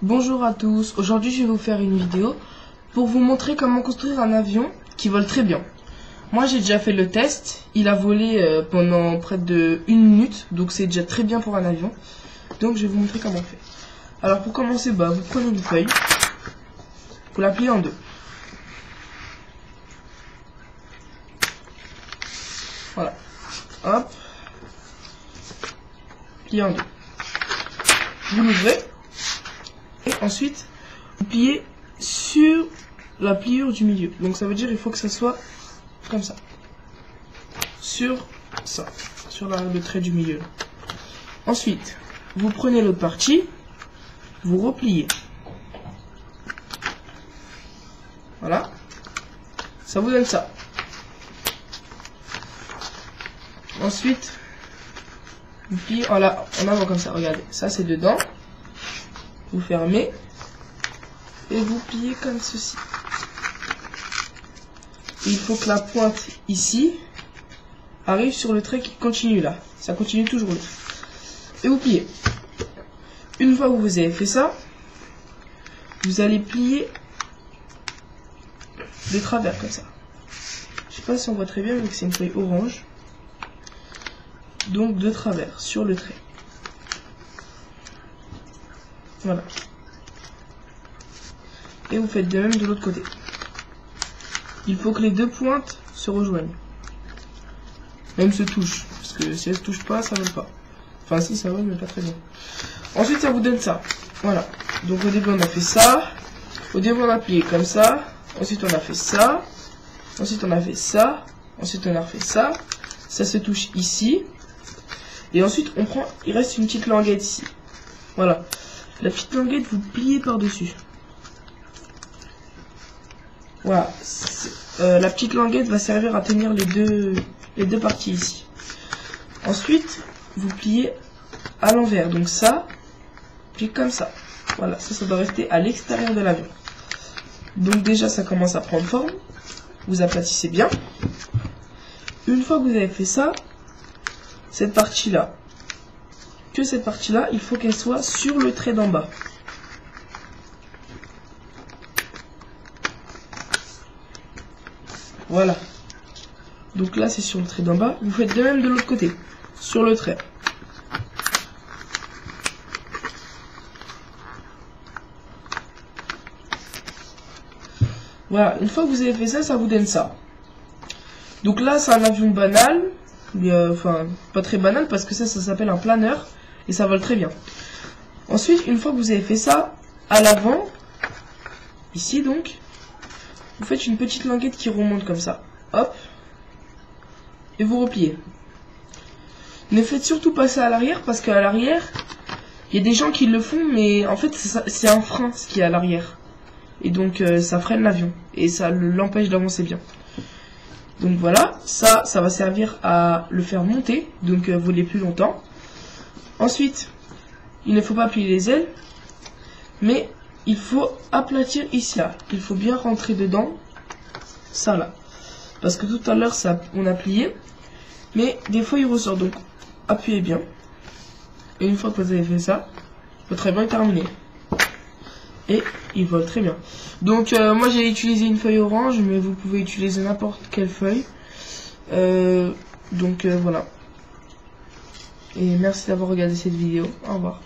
Bonjour à tous, aujourd'hui je vais vous faire une vidéo pour vous montrer comment construire un avion qui vole très bien. Moi j'ai déjà fait le test, il a volé pendant près de 1 minute, donc c'est déjà très bien pour un avion. Donc je vais vous montrer comment on fait. Alors pour commencer, vous prenez une feuille, vous la pliez en deux. Voilà, hop, pliez en deux. Vous l'ouvrez. Et ensuite, vous pliez sur la pliure du milieu. Donc ça veut dire il faut que ça soit comme ça. Sur ça. Sur le trait du milieu. Ensuite, vous prenez l'autre partie. Vous repliez. Voilà. Ça vous donne ça. Ensuite, vous pliez en avant comme ça. Regardez. Ça c'est dedans. Vous fermez et vous pliez comme ceci. Et il faut que la pointe ici arrive sur le trait qui continue là. Ça continue toujours là. Et vous pliez. Une fois que vous avez fait ça, vous allez plier de travers comme ça. Je sais pas si on voit très bien vu que c'est une feuille orange. Donc de travers sur le trait. Voilà. Et vous faites de même de l'autre côté. Il faut que les deux pointes se rejoignent. Même se touchent. Parce que si elles se touchent pas, ça vole pas. Enfin si, ça vole, mais pas très bien. Ensuite, ça vous donne ça. Voilà. Donc au début, on a fait ça. Au début, on a plié comme ça. Ensuite, on a fait ça. Ensuite, on a fait ça. Ensuite, on a refait ça. Ça se touche ici. Et ensuite, on prend... Il reste une petite languette ici. Voilà. La petite languette, vous pliez par-dessus. Voilà. La petite languette va servir à tenir les deux parties ici. Ensuite, vous pliez à l'envers. Donc ça, puis comme ça. Voilà, ça doit rester à l'extérieur de l'avion. Donc déjà, ça commence à prendre forme. Vous aplatissez bien. Une fois que vous avez fait ça, cette partie-là, cette partie-là, il faut qu'elle soit sur le trait d'en bas. Voilà. Donc là, c'est sur le trait d'en bas. Vous faites de même de l'autre côté, sur le trait. Voilà. Une fois que vous avez fait ça, ça vous donne ça. Donc là, c'est un avion banal. Mais enfin, pas très banal parce que ça s'appelle un planeur. Et ça vole très bien. Ensuite, une fois que vous avez fait ça, à l'avant, ici donc, vous faites une petite languette qui remonte comme ça. Hop. Et vous repliez. Ne faites surtout pas ça à l'arrière parce qu'à l'arrière, il y a des gens qui le font, mais en fait, c'est un frein ce qui est à l'arrière. Et donc, ça freine l'avion. Et ça l'empêche d'avancer bien. Donc voilà, ça va servir à le faire monter, donc voler plus longtemps. Ensuite, il ne faut pas plier les ailes, mais il faut aplatir ici là. Il faut bien rentrer dedans, ça là. Parce que tout à l'heure, on a plié, mais des fois il ressort. Donc appuyez bien. Et une fois que vous avez fait ça, votre avion est terminé. Et il vole très bien. Donc moi j'ai utilisé une feuille orange, mais vous pouvez utiliser n'importe quelle feuille. Donc voilà. Et merci d'avoir regardé cette vidéo. Au revoir.